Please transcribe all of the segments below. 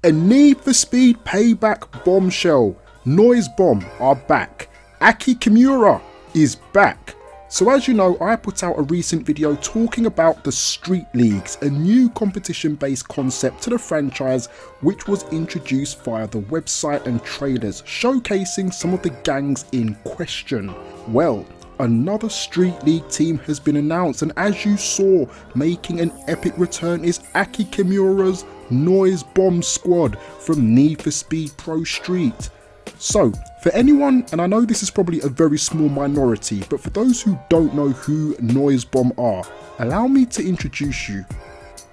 A Need for Speed Payback bombshell. Noise Bomb are back. Aki Kimura is back. So as you know, I put out a recent video talking about the Street Leagues, a new competition based concept to the franchise which was introduced via the website and trailers, showcasing some of the gangs in question. Well, another Street League team has been announced, and as you saw, making an epic return is Aki Kimura's Noise Bomb squad from Need for Speed Pro Street. So, for anyone, and I know this is probably a very small minority, but for those who don't know who Noise Bomb are, allow me to introduce you.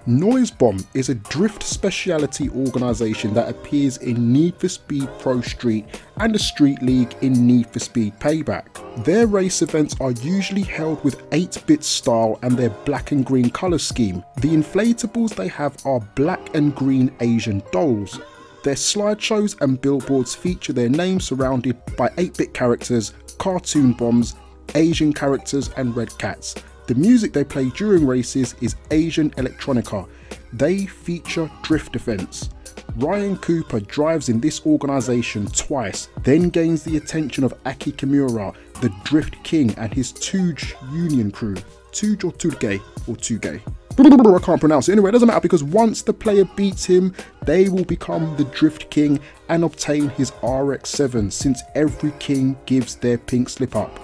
Noise Bomb is a drift speciality organisation that appears in Need for Speed Pro Street and the Street League in Need for Speed Payback. Their race events are usually held with 8-bit style and their black and green colour scheme. The inflatables they have are black and green Asian dolls. Their slideshows and billboards feature their names surrounded by 8-bit characters, cartoon bombs, Asian characters and red cats. The music they play during races is Asian electronica. They feature drift events. Ryan Cooper drives in this organisation twice, then gains the attention of Aki Kimura, the Drift King, and his Tooge Union crew. Tooge or Tugay or Tugay? I can't pronounce it. Anyway, it doesn't matter because once the player beats him, they will become the Drift King and obtain his RX-7, since every king gives their pink slip up.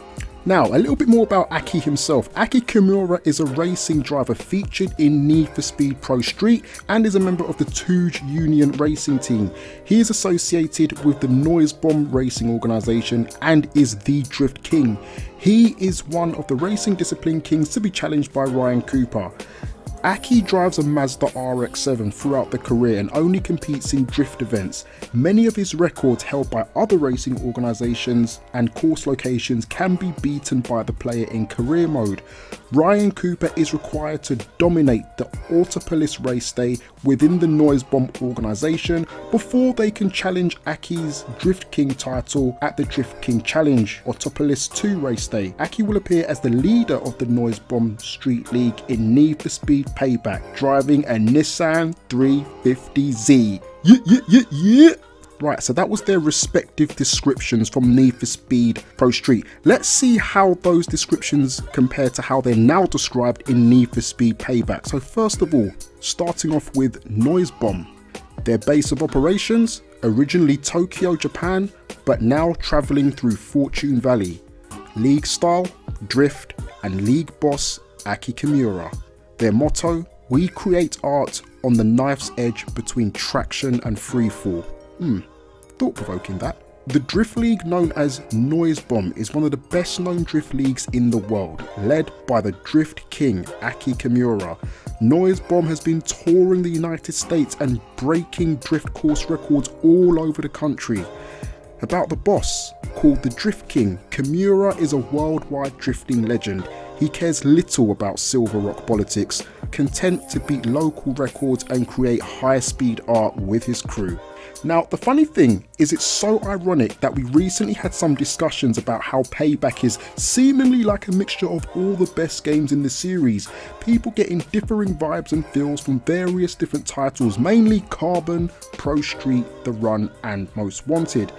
Now, a little bit more about Aki himself. Aki Kimura is a racing driver featured in Need for Speed Pro Street and is a member of the Tooge Union racing team. He is associated with the Noise Bomb racing organisation and is the Drift King. He is one of the racing discipline kings to be challenged by Ryan Cooper. Aki drives a Mazda RX-7 throughout the career and only competes in drift events. Many of his records held by other racing organisations and course locations can be beaten by the player in career mode. Ryan Cooper is required to dominate the Autopolis race day within the Noise Bomb organisation before they can challenge Aki's Drift King title at the Drift King Challenge Autopolis 2 race day. Aki will appear as the leader of the Noise Bomb Street League in Need for Speed Payback, driving a Nissan 350Z. Yeah. Right, so that was their respective descriptions from Need for Speed Pro Street. Let's see how those descriptions compare to how they're now described in Need for Speed Payback. So first of all, starting off with Noise Bomb. Their base of operations, originally Tokyo, Japan, but now travelling through Fortune Valley. League style, drift, and league boss, Aki Kimura. Their motto, we create art on the knife's edge between traction and freefall. Thought-provoking that. The drift league known as Noise Bomb is one of the best known drift leagues in the world, led by the Drift King, Aki Kimura. Noise Bomb has been touring the United States and breaking drift course records all over the country. About the boss, called the Drift King, Kimura is a worldwide drifting legend. He cares little about Silver Rock politics, content to beat local records and create high-speed art with his crew. Now, the funny thing is it's so ironic that we recently had some discussions about how Payback is seemingly like a mixture of all the best games in the series, people getting differing vibes and feels from various different titles, mainly Carbon, Pro Street, The Run and Most Wanted.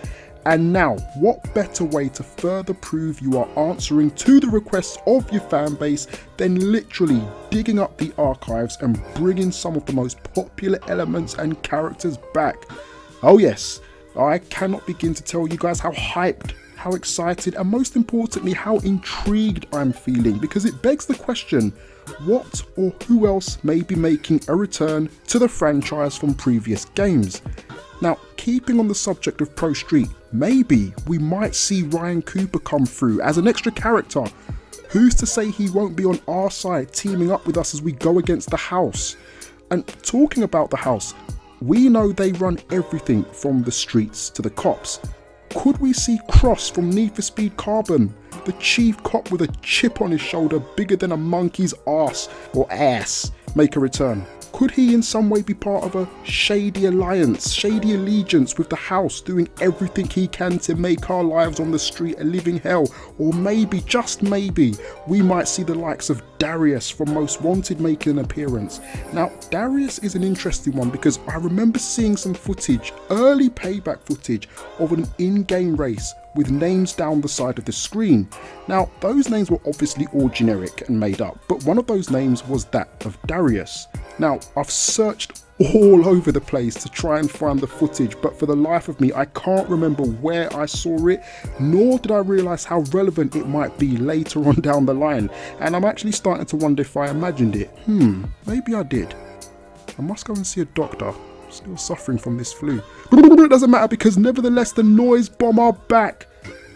And now, what better way to further prove you are answering to the requests of your fan base than literally digging up the archives and bringing some of the most popular elements and characters back. Oh yes, I cannot begin to tell you guys how hyped, how excited, and most importantly how intrigued I'm feeling, because it begs the question, what or who else may be making a return to the franchise from previous games? Now, keeping on the subject of Pro Street, maybe we might see Ryan Cooper come through as an extra character. Who's to say he won't be on our side teaming up with us as we go against the house? And talking about the house, we know they run everything from the streets to the cops. Could we see Cross from Need for Speed Carbon, the chief cop with a chip on his shoulder bigger than a monkey's arse or ass, make a return? Could he in some way be part of a shady alliance, shady allegiance with the house, doing everything he can to make our lives on the street a living hell? Or maybe, just maybe, we might see the likes of Darius from Most Wanted making an appearance. Now, Darius is an interesting one because I remember seeing some footage, early Payback footage, of an in-game race with names down the side of the screen. Now, those names were obviously all generic and made up, but one of those names was that of Darius. Now, I've searched all over the place to try and find the footage, but for the life of me, I can't remember where I saw it, nor did I realise how relevant it might be later on down the line. And I'm actually starting to wonder if I imagined it. Maybe I did. I must go and see a doctor. Still suffering from this flu. It doesn't matter because nevertheless the Noise Bomb are back.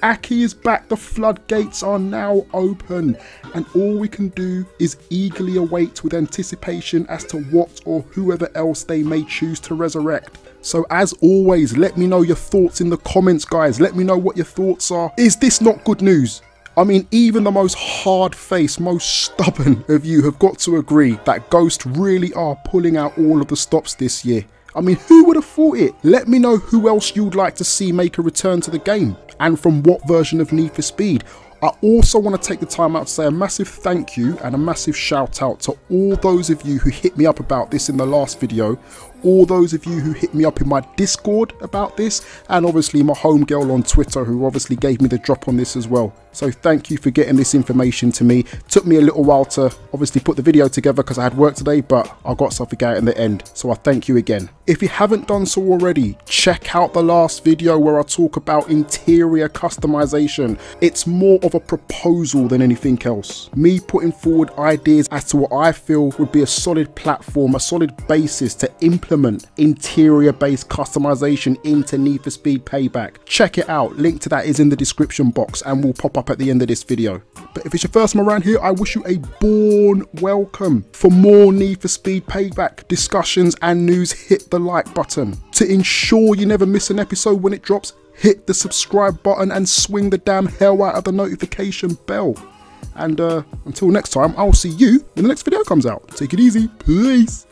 Aki is back, the floodgates are now open, and all we can do is eagerly await with anticipation as to what or whoever else they may choose to resurrect. So as always, let me know your thoughts in the comments, guys. Let me know what your thoughts are. Is this not good news? I mean, even the most hard-faced, most stubborn of you have got to agree that Ghost really are pulling out all of the stops this year. I mean, who would have thought it? Let me know who else you'd like to see make a return to the game, and from what version of Need for Speed. I also want to take the time out to say a massive thank you and a massive shout out to all those of you who hit me up about this in the last video, all those of you who hit me up in my Discord about this, and obviously my home girl on Twitter who obviously gave me the drop on this as well. So thank you for getting this information to me. Took me a little while to obviously put the video together because I had work today, but I got something out in the end. So I thank you again. If you haven't done so already, check out the last video where I talk about interior customization. It's more of a proposal than anything else. Me putting forward ideas as to what I feel would be a solid platform, a solid basis to implement interior based customization into Need for Speed Payback. Check it out. Link to that is in the description box and will pop up at the end of this video. But if it's your first time around here, I wish you a Bourne welcome. For more Need for Speed Payback discussions and news, hit the like button. To ensure you never miss an episode when it drops, hit the subscribe button and swing the damn hell out of the notification bell. And until next time, I'll see you when the next video comes out. Take it easy. Peace.